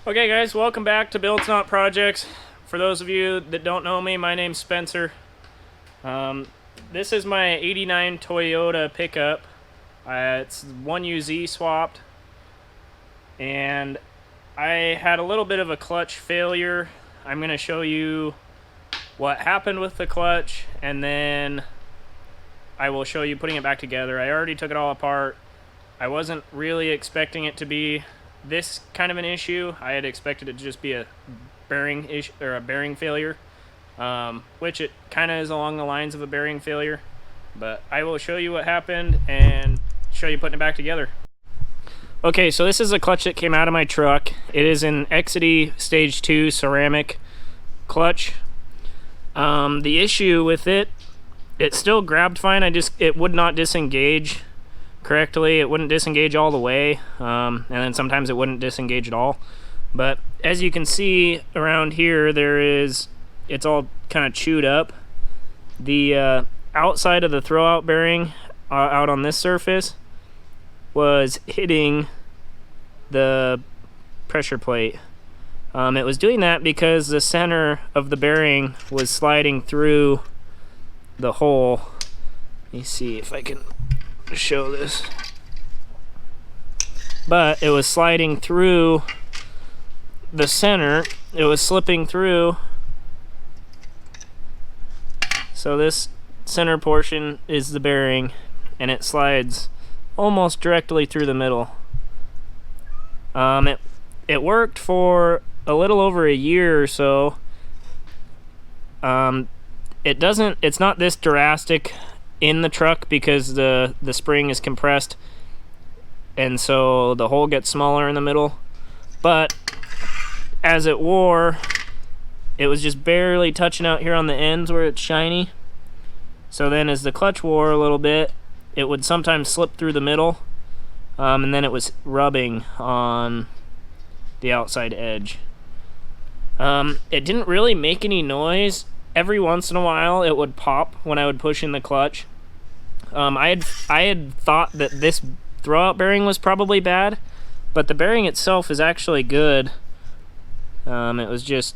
Okay guys, welcome back to Builds Not Projects. For those of you that don't know me, my name's Spencer. This is my 89 Toyota pickup. It's 1UZ swapped. And I had a little bit of a clutch failure. I'm going to show you what happened with the clutch, and then I will show you putting it back together. I already took it all apart. I wasn't really expecting it to be this kind of an issue. I had expected it to just be a bearing issue or a bearing failure, which it kind of is along the lines of a bearing failure. But I will show you what happened and show you putting it back together. Okay, so this is a clutch that came out of my truck. It is an Exedy Stage 2 ceramic clutch. The issue with it still grabbed fine. It would not disengage correctly. It wouldn't disengage all the way, and then sometimes it wouldn't disengage at all. But as you can see around here, it's all kind of chewed up. The outside of the throwout bearing out on this surface was hitting the pressure plate. It was doing that because the center of the bearing was sliding through the hole. Let me see if I can show this. But it was sliding through the center. It was slipping through. So this center portion is the bearing, and it slides almost directly through the middle. It worked for a little over a year or so. It's not this drastic in the truck because the spring is compressed, and so the hole gets smaller in the middle. But as it wore, it was just barely touching out here on the ends where it's shiny. So then as the clutch wore a little bit, it would sometimes slip through the middle, and then it was rubbing on the outside edge. It didn't really make any noise. Every once in a while it would pop when I would push in the clutch. I had thought that this throwout bearing was probably bad, but the bearing itself is actually good. It was just,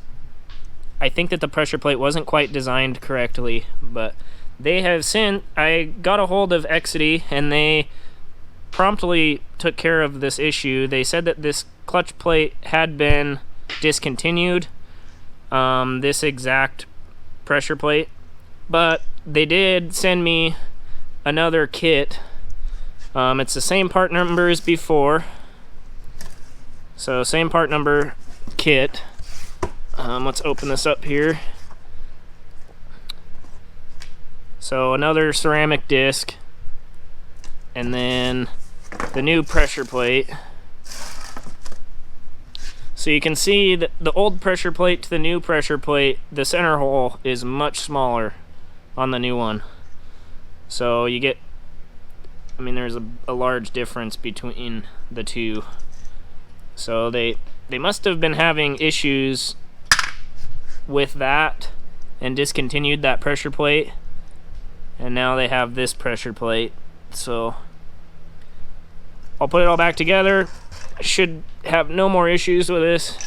I think that the pressure plate wasn't quite designed correctly, but they have since, I got a hold of Exedy and they promptly took care of this issue. They said that this clutch plate had been discontinued, this exact pressure plate, but they did send me another kit. It's the same part number as before, so same part number kit. Let's open this up here. So another ceramic disc, and then the new pressure plate. So you can see that the old pressure plate to the new pressure plate, the center hole is much smaller on the new one. So you get, there's a large difference between the two. So they must have been having issues with that and discontinued that pressure plate, and now they have this pressure plate. So I'll put it all back together. I should have no more issues with this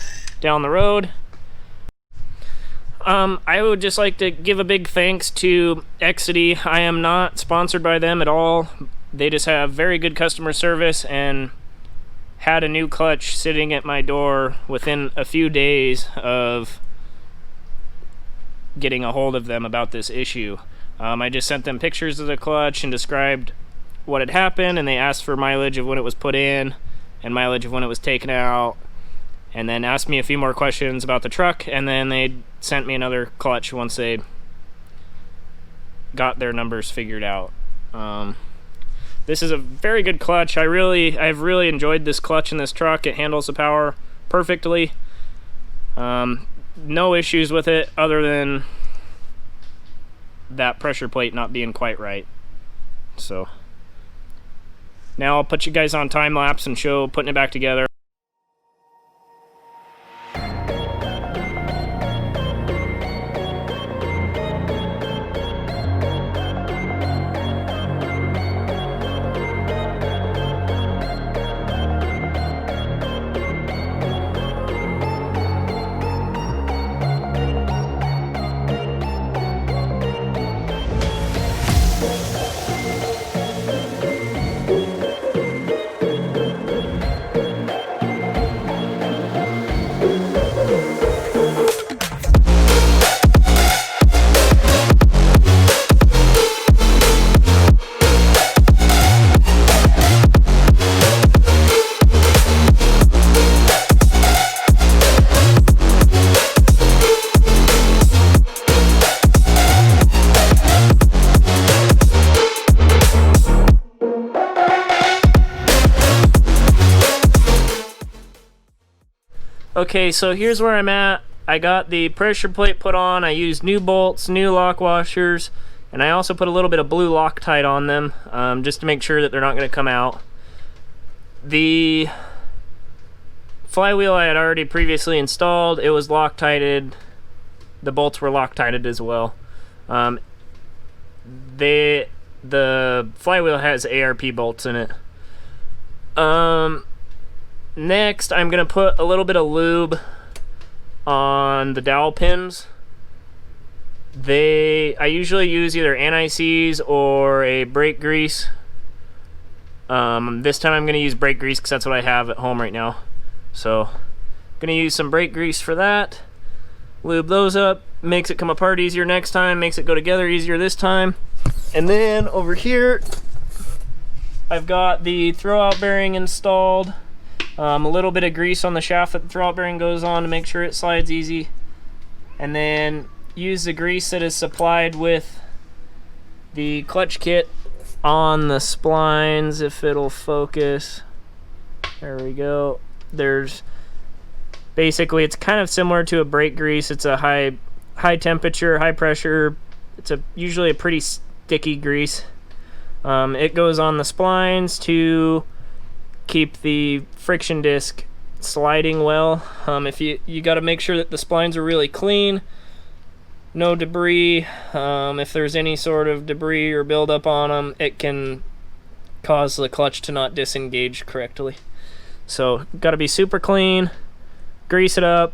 down the road. I would just like to give a big thanks to Exedy. I am not sponsored by them at all. They just have very good customer service and had a new clutch sitting at my door within a few days of getting a hold of them about this issue. I just sent them pictures of the clutch and described what had happened, and they asked for mileage of when it was put in and mileage of when it was taken out, and then asked me a few more questions about the truck, and then they sent me another clutch once they got their numbers figured out. This is a very good clutch. I've really enjoyed this clutch in this truck. It handles the power perfectly. No issues with it other than that pressure plate not being quite right. So now I'll put you guys on time lapse and show putting it back together. Okay, so here's where I'm at. I got the pressure plate put on. I used new bolts, new lock washers, and I also put a little bit of blue Loctite on them, just to make sure that they're not going to come out. The flywheel I had already previously installed. It was Loctited. The bolts were Loctited as well. The flywheel has ARP bolts in it. Next, I'm going to put a little bit of lube on the dowel pins. I usually use either anti-seize or a brake grease. This time I'm going to use brake grease because that's what I have at home right now. So, I'm going to use some brake grease for that. Lube those up, makes it come apart easier next time, makes it go together easier this time. And then over here, I've got the throwout bearing installed. A little bit of grease on the shaft that the throwout bearing goes on to make sure it slides easy. And then use the grease that is supplied with the clutch kit on the splines, if it'll focus. There we go. Basically, it's kind of similar to a brake grease. It's a high temperature, high pressure. It's usually a pretty sticky grease. It goes on the splines to keep the friction disc sliding well. If you got to make sure that the splines are really clean, no debris. If there's any sort of debris or buildup on them, it can cause the clutch to not disengage correctly. So got to be super clean. Grease it up.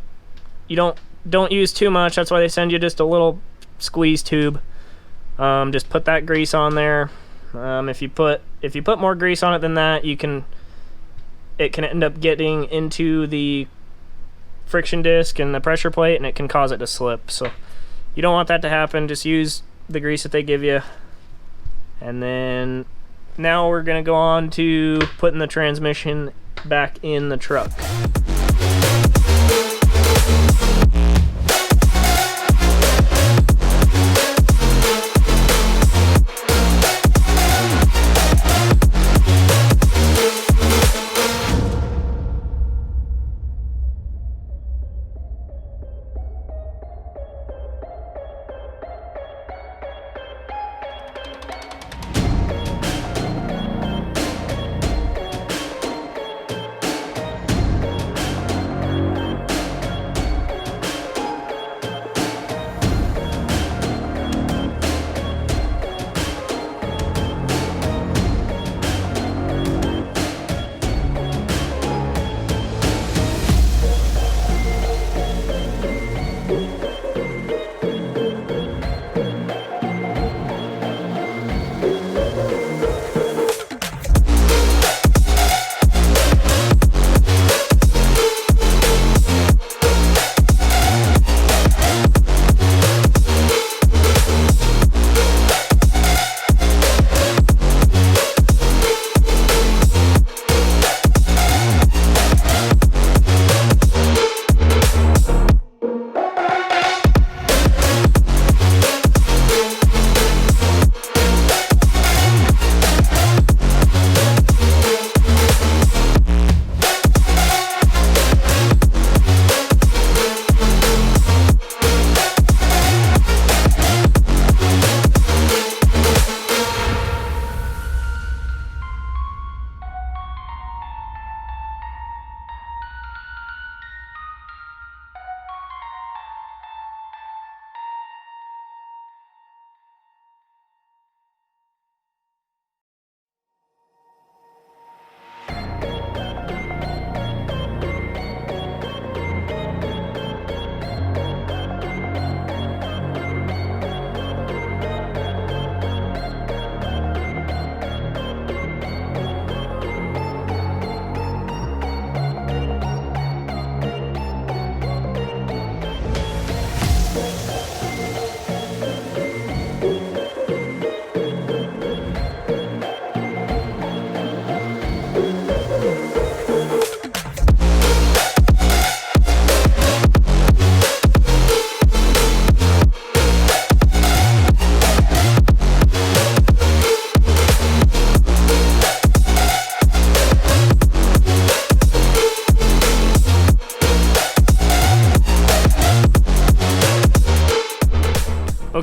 You don't use too much. That's why they send you just a little squeeze tube. Just put that grease on there. If you put more grease on it than that, it can end up getting into the friction disc and the pressure plate, and it can cause it to slip. So you don't want that to happen. Just use the grease that they give you. And then now we're gonna go on to putting the transmission back in the truck.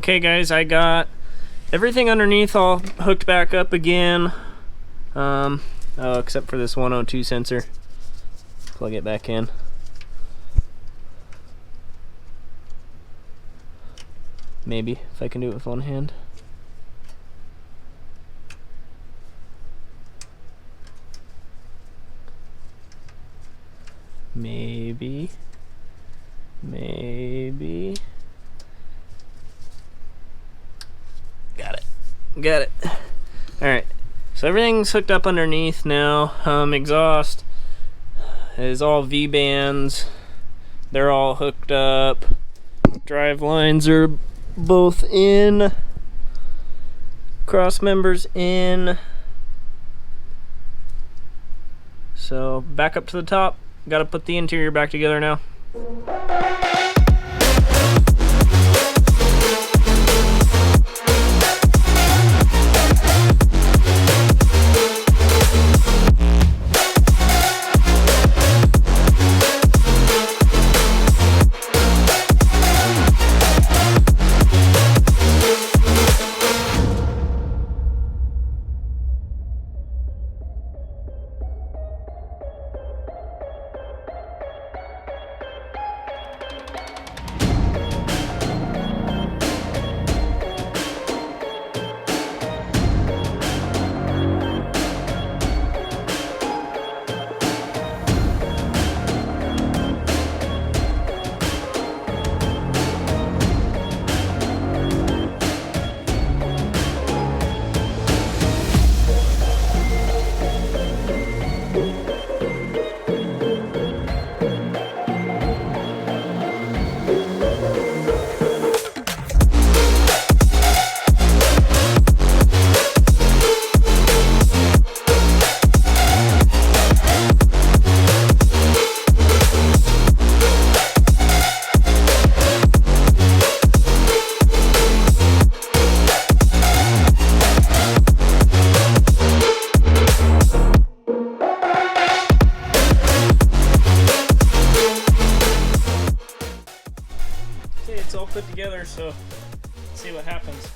Okay guys, I got everything underneath all hooked back up again. Oh, except for this 102 sensor. Plug it back in. Maybe, if I can do it with one hand. Maybe. Got it. Alright, so everything's hooked up underneath now. Exhaust is all V-bands. They're all hooked up. Drive lines are both in. Cross members in. So back up to the top. Gotta put the interior back together now. Okay, it's all put together, so let's see what happens.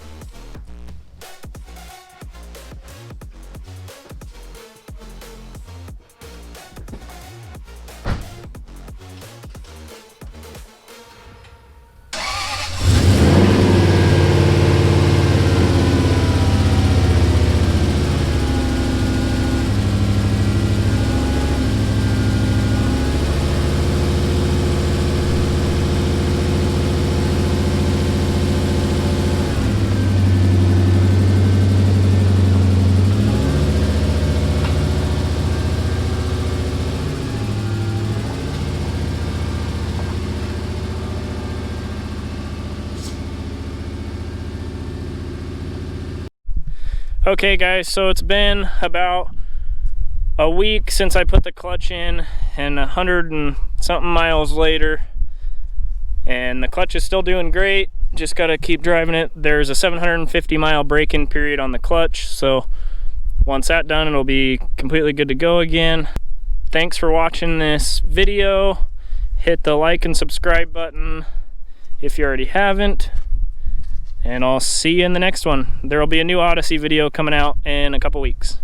Okay guys, so it's been about a week since I put the clutch in, and 100 and something miles later, and the clutch is still doing great. Just gotta keep driving it. There's a 750 mile break-in period on the clutch, so once that's done, it'll be completely good to go again. Thanks for watching this video. Hit the like and subscribe button if you already haven't. And I'll see you in the next one. There will be a new Odyssey video coming out in a couple weeks.